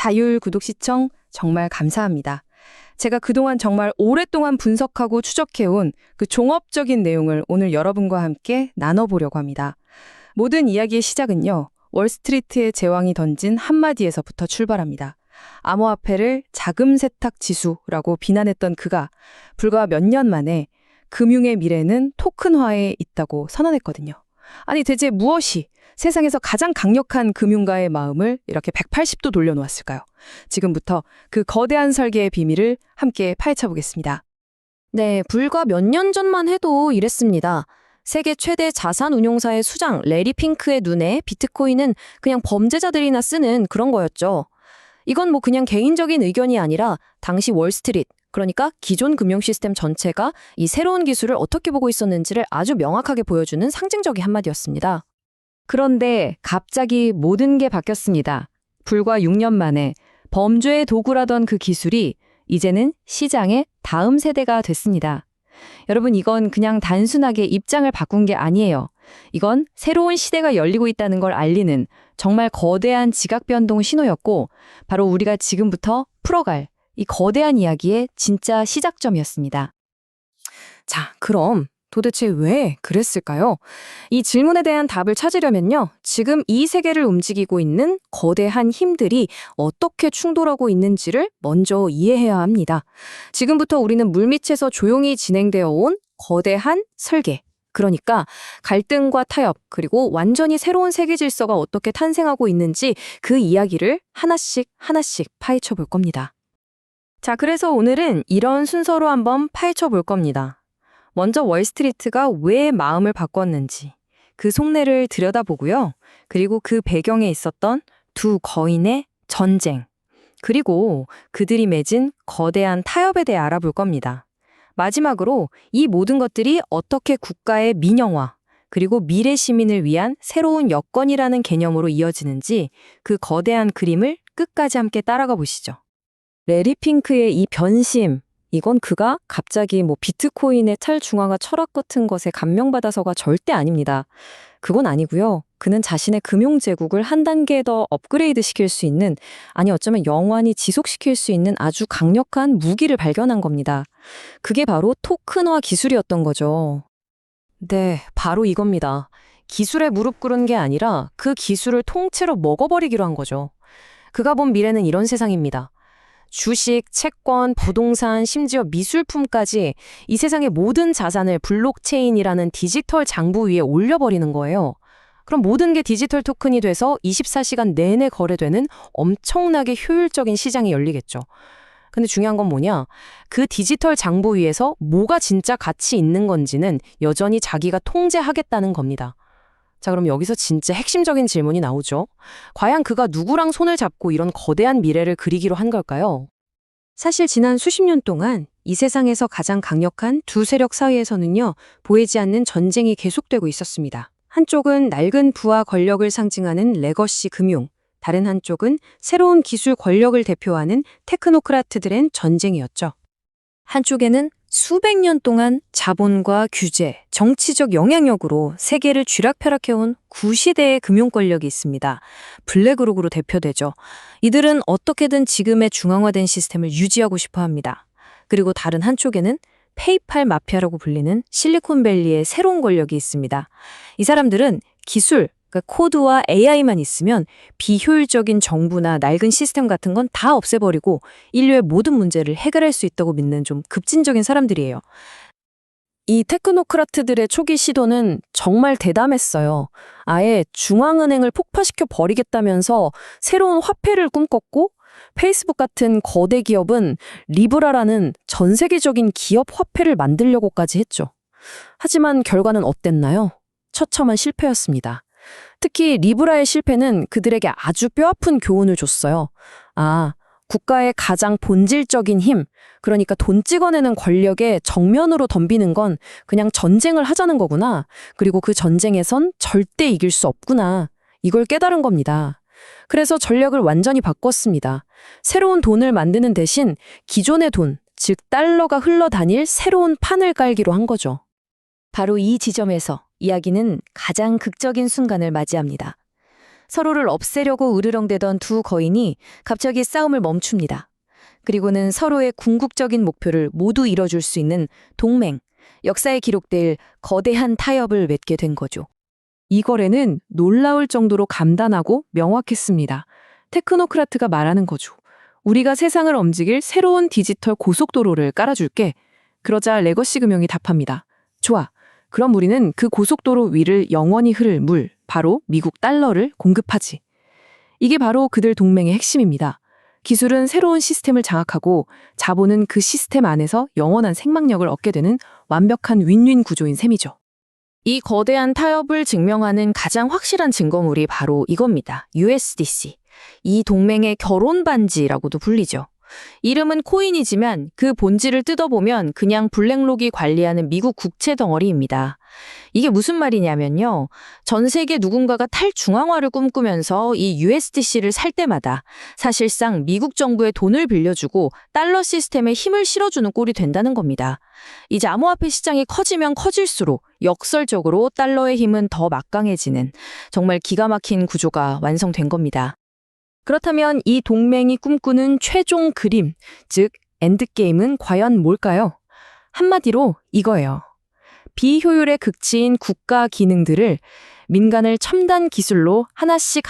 자율 구독 시청 정말 감사합니다. 제가 그동안 정말 오랫동안 분석하고 추적해온 그 종합적인 내용을 오늘 여러분과 함께 나눠보려고 합니다. 모든 이야기의 시작은요, 월스트리트의 제왕이 던진 한마디에서부터 출발합니다. 암호화폐를 자금 세탁 지수라고 비난했던 그가 불과 몇 년 만에 금융의 미래는 토큰화에 있다고 선언했거든요. 아니 대체 무엇이 세상에서 가장 강력한 금융가의 마음을 이렇게 180도 돌려놓았을까요? 지금부터 그 거대한 설계의 비밀을 함께 파헤쳐보겠습니다. 네, 불과 몇 년 전만 해도 이랬습니다. 세계 최대 자산 운용사의 수장 레리 핑크의 눈에 비트코인은 그냥 범죄자들이나 쓰는 그런 거였죠. 이건 뭐 그냥 개인적인 의견이 아니라 당시 월스트리트, 그러니까 기존 금융 시스템 전체가 이 새로운 기술을 어떻게 보고 있었는지를 아주 명확하게 보여주는 상징적인 한마디였습니다. 그런데 갑자기 모든 게 바뀌었습니다. 불과 6년 만에 범죄의 도구라던 그 기술이 이제는 시장의 다음 세대가 됐습니다. 여러분, 이건 그냥 단순하게 입장을 바꾼 게 아니에요. 이건 새로운 시대가 열리고 있다는 걸 알리는 정말 거대한 지각 변동 신호였고, 바로 우리가 지금부터 풀어갈 이 거대한 이야기의 진짜 시작점이었습니다. 자, 그럼 도대체 왜 그랬을까요? 이 질문에 대한 답을 찾으려면요, 지금 이 세계를 움직이고 있는 거대한 힘들이 어떻게 충돌하고 있는지를 먼저 이해해야 합니다. 지금부터 우리는 물밑에서 조용히 진행되어 온 거대한 설계, 그러니까 갈등과 타협, 그리고 완전히 새로운 세계 질서가 어떻게 탄생하고 있는지 그 이야기를 하나씩 파헤쳐 볼 겁니다. 자, 그래서 오늘은 이런 순서로 한번 파헤쳐 볼 겁니다. 먼저 월스트리트가 왜 마음을 바꿨는지, 그 속내를 들여다보고요. 그리고 그 배경에 있었던 두 거인의 전쟁, 그리고 그들이 맺은 거대한 타협에 대해 알아볼 겁니다. 마지막으로 이 모든 것들이 어떻게 국가의 민영화, 그리고 미래 시민을 위한 새로운 여건이라는 개념으로 이어지는지 그 거대한 그림을 끝까지 함께 따라가 보시죠. 레리 핑크의 이 변심, 이건 그가 갑자기 비트코인의 탈중앙화 철학 같은 것에 감명받아서가 절대 아닙니다. 그건 아니고요. 그는 자신의 금융 제국을 한 단계 더 업그레이드 시킬 수 있는, 아니 어쩌면 영원히 지속시킬 수 있는 아주 강력한 무기를 발견한 겁니다. 그게 바로 토큰화 기술이었던 거죠. 네, 바로 이겁니다. 기술에 무릎 꿇은 게 아니라 그 기술을 통째로 먹어버리기로 한 거죠. 그가 본 미래는 이런 세상입니다. 주식, 채권, 부동산, 심지어 미술품까지 이 세상의 모든 자산을 블록체인이라는 디지털 장부 위에 올려버리는 거예요. 그럼 모든 게 디지털 토큰이 돼서 24시간 내내 거래되는 엄청나게 효율적인 시장이 열리겠죠. 근데 중요한 건 뭐냐? 그 디지털 장부 위에서 뭐가 진짜 가치 있는 건지는 여전히 자기가 통제하겠다는 겁니다. 자, 그럼 여기서 진짜 핵심적인 질문이 나오죠. 과연 그가 누구랑 손을 잡고 이런 거대한 미래를 그리기로 한 걸까요? 사실 지난 수십 년 동안 이 세상에서 가장 강력한 두 세력 사이에서는요, 보이지 않는 전쟁이 계속되고 있었습니다. 한쪽은 낡은 부와 권력을 상징하는 레거시 금융, 다른 한쪽은 새로운 기술 권력을 대표하는 테크노크라트들의 전쟁이었죠. 한쪽에는 수백 년 동안 자본과 규제, 정치적 영향력으로 세계를 쥐락펴락해온 구시대의 금융 권력이 있습니다. 블랙록으로 대표되죠. 이들은 어떻게든 지금의 중앙화된 시스템을 유지하고 싶어 합니다. 그리고 다른 한쪽에는 페이팔 마피아라고 불리는 실리콘밸리의 새로운 권력이 있습니다. 이 사람들은 기술, 그러니까 코드와 AI만 있으면 비효율적인 정부나 낡은 시스템 같은 건 다 없애버리고 인류의 모든 문제를 해결할 수 있다고 믿는 좀 급진적인 사람들이에요. 이 테크노크라트들의 초기 시도는 정말 대담했어요. 아예 중앙은행을 폭파시켜 버리겠다면서 새로운 화폐를 꿈꿨고, 페이스북 같은 거대 기업은 리브라라는 전 세계적인 기업 화폐를 만들려고까지 했죠. 하지만 결과는 어땠나요? 처참한 실패였습니다. 특히 리브라의 실패는 그들에게 아주 뼈아픈 교훈을 줬어요. 아, 국가의 가장 본질적인 힘, 그러니까 돈 찍어내는 권력에 정면으로 덤비는 건 그냥 전쟁을 하자는 거구나. 그리고 그 전쟁에선 절대 이길 수 없구나. 이걸 깨달은 겁니다. 그래서 전략을 완전히 바꿨습니다. 새로운 돈을 만드는 대신 기존의 돈, 즉 달러가 흘러다닐 새로운 판을 깔기로 한 거죠. 바로 이 지점에서 이야기는 가장 극적인 순간을 맞이합니다. 서로를 없애려고 으르렁대던 두 거인이 갑자기 싸움을 멈춥니다. 그리고는 서로의 궁극적인 목표를 모두 이뤄줄 수 있는 동맹, 역사에 기록될 거대한 타협을 맺게 된 거죠. 이 거래는 놀라울 정도로 간단하고 명확했습니다. 테크노크라트가 말하는 거죠. 우리가 세상을 움직일 새로운 디지털 고속도로를 깔아줄게. 그러자 레거시 금융이 답합니다. 좋아. 그럼 우리는 그 고속도로 위를 영원히 흐를 물, 바로 미국 달러를 공급하지. 이게 바로 그들 동맹의 핵심입니다. 기술은 새로운 시스템을 장악하고 자본은 그 시스템 안에서 영원한 생명력을 얻게 되는 완벽한 윈윈 구조인 셈이죠. 이 거대한 타협을 증명하는 가장 확실한 증거물이 바로 이겁니다. USDC. 이 동맹의 결혼 반지라고도 불리죠. 이름은 코인이지만 그 본질을 뜯어보면 그냥 블랙록이 관리하는 미국 국채 덩어리입니다. 이게 무슨 말이냐면요. 전 세계 누군가가 탈중앙화를 꿈꾸면서 이 USDC를 살 때마다 사실상 미국 정부에 돈을 빌려주고 달러 시스템에 힘을 실어주는 꼴이 된다는 겁니다. 이제 암호화폐 시장이 커지면 커질수록 역설적으로 달러의 힘은 더 막강해지는 정말 기가 막힌 구조가 완성된 겁니다. 그렇다면 이 동맹이 꿈꾸는 최종 그림, 즉 엔드게임은 과연 뭘까요? 한마디로 이거예요. 비효율의 극치인 국가 기능들을 민간을 첨단 기술로 하나씩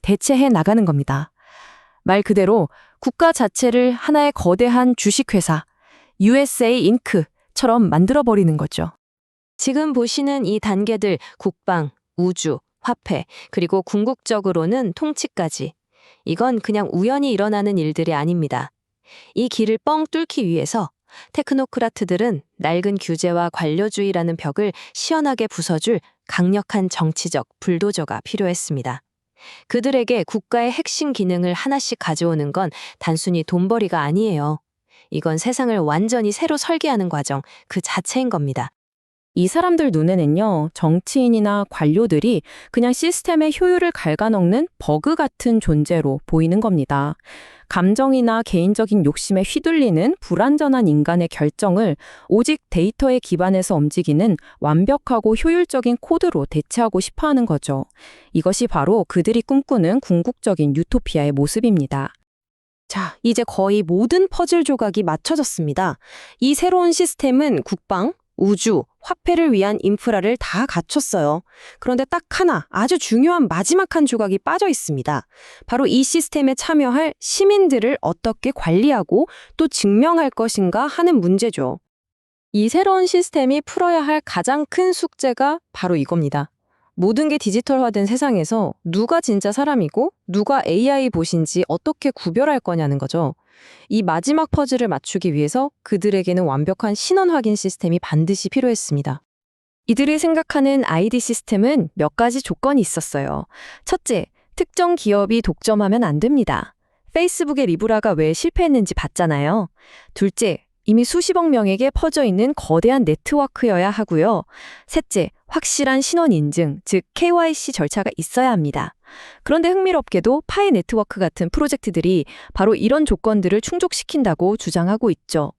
대체해 나가는 겁니다. 말 그대로 국가 자체를 하나의 거대한 주식회사, USA 잉크처럼 만들어버리는 거죠. 지금 보시는 이 단계들 국방, 우주, 화폐, 그리고 궁극적으로는 통치까지. 이건 그냥 우연히 일어나는 일들이 아닙니다. 이 길을 뻥 뚫기 위해서 테크노크라트들은 낡은 규제와 관료주의라는 벽을 시원하게 부숴줄 강력한 정치적 불도저가 필요했습니다. 그들에게 국가의 핵심 기능을 하나씩 가져오는 건 단순히 돈벌이가 아니에요. 이건 세상을 완전히 새로 설계하는 과정 그 자체인 겁니다. 이 사람들 눈에는요, 정치인이나 관료들이 그냥 시스템의 효율을 갉아먹는 버그 같은 존재로 보이는 겁니다. 감정이나 개인적인 욕심에 휘둘리는 불완전한 인간의 결정을 오직 데이터에 기반해서 움직이는 완벽하고 효율적인 코드로 대체하고 싶어 하는 거죠. 이것이 바로 그들이 꿈꾸는 궁극적인 유토피아의 모습입니다. 자, 이제 거의 모든 퍼즐 조각이 맞춰졌습니다. 이 새로운 시스템은 국방, 우주, 화폐를 위한 인프라를 다 갖췄어요. 그런데 딱 하나 아주 중요한 마지막 한 조각이 빠져 있습니다. 바로 이 시스템에 참여할 시민들을 어떻게 관리하고 또 증명할 것인가 하는 문제죠. 이 새로운 시스템이 풀어야 할 가장 큰 숙제가 바로 이겁니다. 모든 게 디지털화된 세상에서 누가 진짜 사람이고 누가 AI 봇인지 어떻게 구별할 거냐는 거죠. 이 마지막 퍼즐을 맞추기 위해서 그들에게는 완벽한 신원 확인 시스템이 반드시 필요했습니다. 이들이 생각하는 ID 시스템은 몇 가지 조건이 있었어요. 첫째, 특정 기업이 독점하면 안 됩니다. 페이스북의 리브라가 왜 실패했는지 봤잖아요. 둘째, 이미 수십억 명에게 퍼져 있는 거대한 네트워크여야 하고요. 셋째, 확실한 신원 인증, 즉 KYC 절차가 있어야 합니다. 그런데 흥미롭게도 파이 네트워크 같은 프로젝트들이 바로 이런 조건들을 충족시킨다고 주장하고 있죠.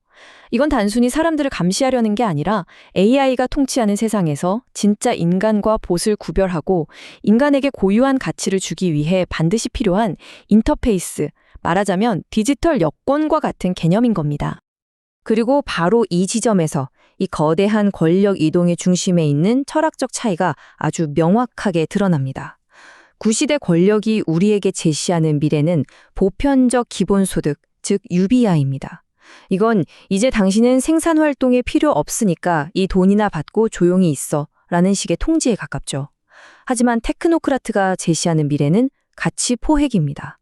이건 단순히 사람들을 감시하려는 게 아니라 AI가 통치하는 세상에서 진짜 인간과 봇을 구별하고 인간에게 고유한 가치를 주기 위해 반드시 필요한 인터페이스, 말하자면 디지털 여권과 같은 개념인 겁니다. 그리고 바로 이 지점에서 이 거대한 권력 이동의 중심에 있는 철학적 차이가 아주 명확하게 드러납니다. 구시대 권력이 우리에게 제시하는 미래는 보편적 기본소득, 즉 UBI입니다. 이건 이제 당신은 생산활동에 필요 없으니까 이 돈이나 받고 조용히 있어 라는 식의 통지에 가깝죠. 하지만 테크노크라트가 제시하는 미래는 가치 포획입니다.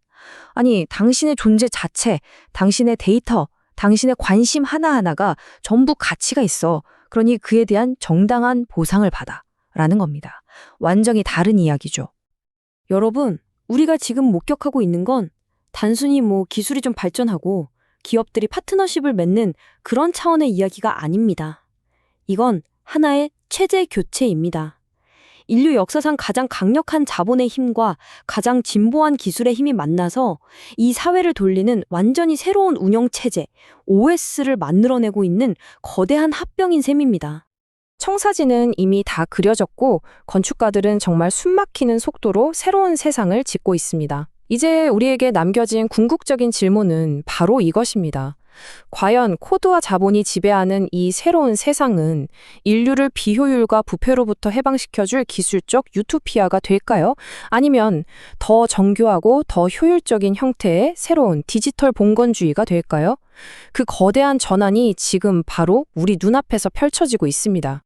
아니, 당신의 존재 자체, 당신의 데이터, 당신의 관심 하나하나가 전부 가치가 있어. 그러니 그에 대한 정당한 보상을 받아. 라는 겁니다. 완전히 다른 이야기죠. 여러분, 우리가 지금 목격하고 있는 건 단순히 기술이 좀 발전하고 기업들이 파트너십을 맺는 그런 차원의 이야기가 아닙니다. 이건 하나의 체제 교체입니다. 인류 역사상 가장 강력한 자본의 힘과 가장 진보한 기술의 힘이 만나서 이 사회를 돌리는 완전히 새로운 운영체제, OS를 만들어내고 있는 거대한 합병인 셈입니다. 청사진은 이미 다 그려졌고 건축가들은 정말 숨막히는 속도로 새로운 세상을 짓고 있습니다. 이제 우리에게 남겨진 궁극적인 질문은 바로 이것입니다. 과연 코드와 자본이 지배하는 이 새로운 세상은 인류를 비효율과 부패로부터 해방시켜줄 기술적 유토피아가 될까요? 아니면 더 정교하고 더 효율적인 형태의 새로운 디지털 봉건주의가 될까요? 그 거대한 전환이 지금 바로 우리 눈앞에서 펼쳐지고 있습니다.